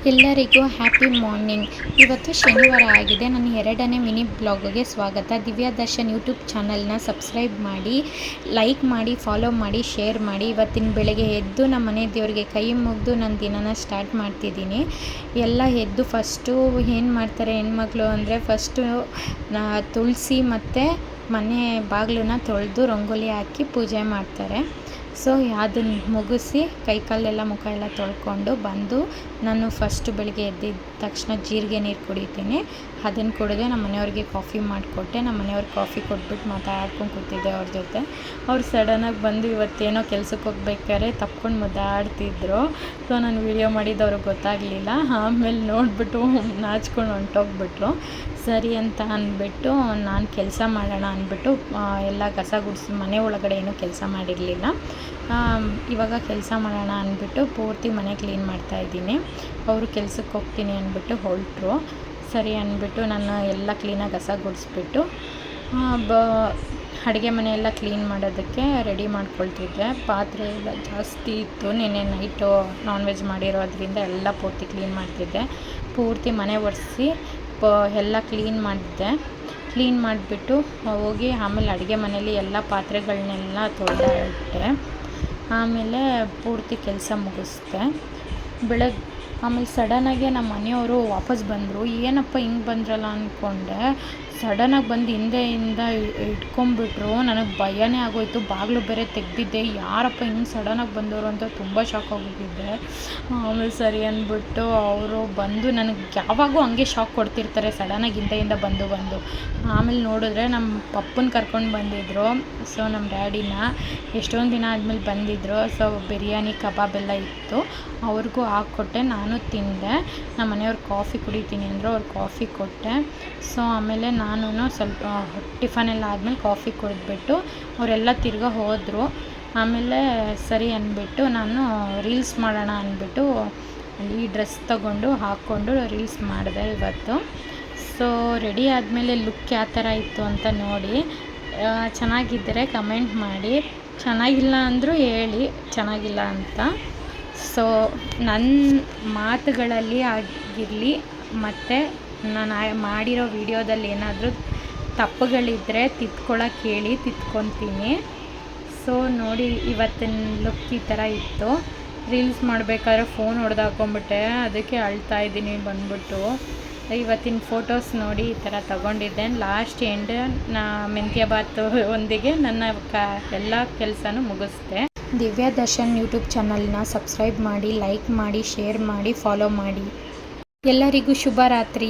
ಎಲ್ಲರಿಗೂ happy morning. ಇವತ್ತು ಶನಿವಾರ ಆಗಿದೆ. ನನ್ನ 2ನೇ ಮಿನಿ ಬ್ಲಾಗ್ಗೆ ಸ್ವಾಗತ. ದಿವ್ಯಾ ದರ್ಶನ್ ಯೂಟ್ಯೂಬ್ ಚಾನಲ್ನ ಸಬ್ಸ್ಕ್ರೈಬ್ ಮಾಡಿ, ಲೈಕ್ ಮಾಡಿ, ಫಾಲೋ ಮಾಡಿ, ಶೇರ್ ಮಾಡಿ. ಇವತ್ತಿನ ಬೆಳಗ್ಗೆ ಎದ್ದು ನಮ್ಮ ಮನೆ ದೇವರಿಗೆ ಕೈ ಮುಗಿದು ನನ್ನ ದಿನನ ಸ್ಟಾರ್ಟ್ ಮಾಡ್ತಿದ್ದೀನಿ. ಎಲ್ಲ ಎದ್ದು ಫಸ್ಟು ಏನು ಮಾಡ್ತಾರೆ ಹೆಣ್ಮಕ್ಳು ಅಂದರೆ ಫಸ್ಟು ತುಳಸಿ ಮತ್ತು ಮನೆ ಬಾಗಿಲನ್ನ ತೊಳೆದು ರಂಗೋಲಿ ಹಾಕಿ ಪೂಜೆ ಮಾಡ್ತಾರೆ. ಸೊ ಅದನ್ನು ಮುಗಿಸಿ ಕೈಕಾಲೆಲ್ಲ ಮುಖ ಎಲ್ಲ ತೊಳ್ಕೊಂಡು ಬಂದು ನಾನು ಫಸ್ಟು ಬೆಳಗ್ಗೆ ಎದ್ದಿದ್ದ ತಕ್ಷಣ ಜೀರಿಗೆ ನೀರು ಕುಡಿತೀನಿ. ಅದನ್ನು ಕುಡಿದೆ ನಮ್ಮ ಮನೆಯವ್ರಿಗೆ ಕಾಫಿ ಮಾಡಿಕೊಟ್ಟೆ. ನಮ್ಮ ಮನೆಯವ್ರಿಗೆ ಕಾಫಿ ಕೊಟ್ಬಿಟ್ಟು ಮಾತಾಡ್ಕೊಂಡು ಕೂತಿದ್ದೆ ಅವ್ರ ಜೊತೆ. ಅವ್ರು ಸಡನ್ನಾಗಿ ಬಂದು ಇವತ್ತೇನೋ ಕೆಲ್ಸಕ್ಕೆ ಹೋಗ್ಬೇಕಾದ್ರೆ ತಪ್ಕೊಂಡು ಮುದ್ದಾಡ್ತಿದ್ರು. ಸೊ ನಾನು ವೀಡಿಯೋ ಮಾಡಿದ್ದು ಅವ್ರಿಗೆ ಗೊತ್ತಾಗಲಿಲ್ಲ. ಆಮೇಲೆ ನೋಡಿಬಿಟ್ಟು ನಾಚ್ಕೊಂಡು ಹೊಂಟೋಗ್ಬಿಟ್ರು. ಸರಿ ಅಂತ ಅಂದ್ಬಿಟ್ಟು ನಾನು ಕೆಲಸ ಮಾಡೋಣ ಅಂದ್ಬಿಟ್ಟು ಎಲ್ಲ ಕಸ ಗುಡಿಸಿ ಮನೆ ಒಳಗಡೆ ಏನೂ ಕೆಲಸ ಮಾಡಿರಲಿಲ್ಲ. ಇವಾಗ ಕೆಲಸ ಮಾಡೋಣ ಅಂದ್ಬಿಟ್ಟು ಪೂರ್ತಿ ಮನೆ ಕ್ಲೀನ್ ಮಾಡ್ತಾಯಿದ್ದೀನಿ. ಅವರು ಕೆಲ್ಸಕ್ಕೆ ಹೋಗ್ತೀನಿ ಅಂದ್ಬಿಟ್ಟು ಹೊರಟರು. ಸರಿ ಅಂದ್ಬಿಟ್ಟು ನಾನು ಎಲ್ಲ ಕ್ಲೀನಾಗಿ ಕಸ ಗುಡಿಸ್ಬಿಟ್ಟು ಅಡುಗೆ ಮನೆಯೆಲ್ಲ ಕ್ಲೀನ್ ಮಾಡೋದಕ್ಕೆ ರೆಡಿ ಮಾಡ್ಕೊಳ್ತಿದ್ದೆ. ಪಾತ್ರೆ ಎಲ್ಲ ಜಾಸ್ತಿ ಇತ್ತು. ನಿನ್ನೆ ನೈಟು ನಾನ್ ವೆಜ್ ಮಾಡಿರೋದ್ರಿಂದ ಎಲ್ಲ ಪೂರ್ತಿ ಕ್ಲೀನ್ ಮಾಡ್ತಿದ್ದೆ. ಪೂರ್ತಿ ಮನೆ ಒರೆಸಿ ಎಲ್ಲ ಕ್ಲೀನ್ ಮಾಡಿದ್ದೆ. ಕ್ಲೀನ್ ಮಾಡಿಬಿಟ್ಟು ಹೋಗಿ ಆಮೇಲೆ ಅಡುಗೆ ಮನೆಯಲ್ಲಿ ಎಲ್ಲ ಪಾತ್ರೆಗಳನ್ನೆಲ್ಲ ತೊಳೆದಿಟ್ಟೆ. ಆಮೇಲೆ ಪೂರ್ತಿ ಕೆಲಸ ಮುಗಿಸ್ದೆ. ಆಮೇಲೆ ಸಡನ್ನಾಗೆ ನಮ್ಮ ಮನೆಯವರು ವಾಪಸ್ ಬಂದರು. ಏನಪ್ಪ ಹಿಂಗೆ ಬಂದ್ರಲ್ಲ ಅಂದ್ಕೊಂಡೆ. ಸಡನ್ನಾಗಿ ಬಂದು ಹಿಂದೆಯಿಂದ ಇಟ್ಕೊಂಡ್ಬಿಟ್ರು. ನನಗೆ ಭಯನೇ ಆಗೋಯಿತು. ಬಾಗಿಲು ಬೇರೆ ತೆಗೆದಿದ್ದೆ. ಯಾರಪ್ಪ ಹಿಂಗೆ ಸಡನ್ನಾಗಿ ಬಂದವರು ಅಂತ ತುಂಬ ಶಾಕ್ ಆಗಿಬಿಟ್ಟಿದ್ದೆ. ಆಮೇಲೆ ಸರಿ ಅಂದ್ಬಿಟ್ಟು ಅವರು ಬಂದು ನನಗೆ ಯಾವಾಗೂ ಹಂಗೆ ಶಾಕ್ ಕೊಡ್ತಿರ್ತಾರೆ ಸಡನ್ನಾಗಿ ಹಿಂದೆಯಿಂದ ಬಂದು. ಆಮೇಲೆ ನೋಡಿದ್ರೆ ನಮ್ಮ ಪಪ್ಪನ ಕರ್ಕೊಂಡು ಬಂದಿದ್ದರು. ಸೊ ನಮ್ಮ ಡ್ಯಾಡಿನ ಎಷ್ಟೊಂದು ದಿನ ಆದಮೇಲೆ ಬಂದಿದ್ದರು. ಸೊ ಬಿರಿಯಾನಿ ಕಬಾಬ್ ಎಲ್ಲ ಇತ್ತು. ಅವ್ರಿಗೂ ಹಾಕ್ಕೊಟ್ಟೆ. ನಾನು ತಿಂದೆ. ನಮ್ಮ ಮನೆಯವ್ರು ಕಾಫಿ ಕುಡಿತೀನಿ ಅಂದರು. ಅವ್ರು ಕಾಫಿ ಕೊಟ್ಟೆ. ಸೊ ಆಮೇಲೆ ನಾನು ಸ್ವಲ್ಪ ಟಿಫನೆಲ್ಲ ಆದಮೇಲೆ ಕಾಫಿ ಕುಡಿದ್ಬಿಟ್ಟು ಅವರೆಲ್ಲ ತಿರ್ಗಾ ಹೋದರು. ಆಮೇಲೆ ಸರಿ ಅಂದ್ಬಿಟ್ಟು ನಾನು ರೀಲ್ಸ್ ಮಾಡೋಣ ಅಂದ್ಬಿಟ್ಟು ಈ ಡ್ರೆಸ್ ತಗೊಂಡು ಹಾಕ್ಕೊಂಡು ರೀಲ್ಸ್ ಮಾಡಿದೆ ಇವತ್ತು. ಸೊ ರೆಡಿ ಆದಮೇಲೆ ಲುಕ್ ಯಾವ ಥರ ಇತ್ತು ಅಂತ ನೋಡಿ. ಚೆನ್ನಾಗಿದ್ದರೆ ಕಮೆಂಟ್ ಮಾಡಿ, ಚೆನ್ನಾಗಿಲ್ಲ ಅಂದರೂ ಹೇಳಿ ಚೆನ್ನಾಗಿಲ್ಲ ಅಂತ. ಸೊ ನನ್ನ ಮಾತುಗಳಲ್ಲಿ ಆಗಿರಲಿ ಮತ್ತು ನಾನು ಮಾಡಿರೋ ವಿಡಿಯೋದಲ್ಲಿ ಏನಾದರೂ ತಪ್ಪುಗಳಿದ್ದರೆ ತಿದ್ಕೊಳ್ಳೋಕೆ ಹೇಳಿ, ತಿದ್ಕೊತೀನಿ. ಸೊ ನೋಡಿ ಇವತ್ತಿನ ಲುಕ್ ಈ ಥರ ಇತ್ತು. ರೀಲ್ಸ್ ಮಾಡಬೇಕಾದ್ರೆ ಫೋನ್ ಹೊಡೆದಾಕೊಂಬಿಟ್ಟೆ. ಅದಕ್ಕೆ ಅಳ್ತಾ ಇದ್ದೀನಿ ಬಂದ್ಬಿಟ್ಟು. ಇವತ್ತಿನ ಫೋಟೋಸ್ ನೋಡಿ ಈ ಥರ ತಗೊಂಡಿದ್ದೆ. ಲಾಸ್ಟ್ ಎಂಡ್ ಮೆಂತ್ಯ ಬಾತ್ ಒಂದಿಗೆ ನನ್ನ ಎಲ್ಲ ಕೆಲಸನೂ ಮುಗಿಸ್ದೆ. ದಿವ್ಯಾ ದರ್ಶನ್ ಯೂಟ್ಯೂಬ್ ಚಾನಲ್ನ ಸಬ್ಸ್ಕ್ರೈಬ್ ಮಾಡಿ, ಲೈಕ್ ಮಾಡಿ, ಶೇರ್ ಮಾಡಿ, ಫಾಲೋ ಮಾಡಿ. ಎಲ್ಲರಿಗೂ ಶುಭರಾತ್ರಿ.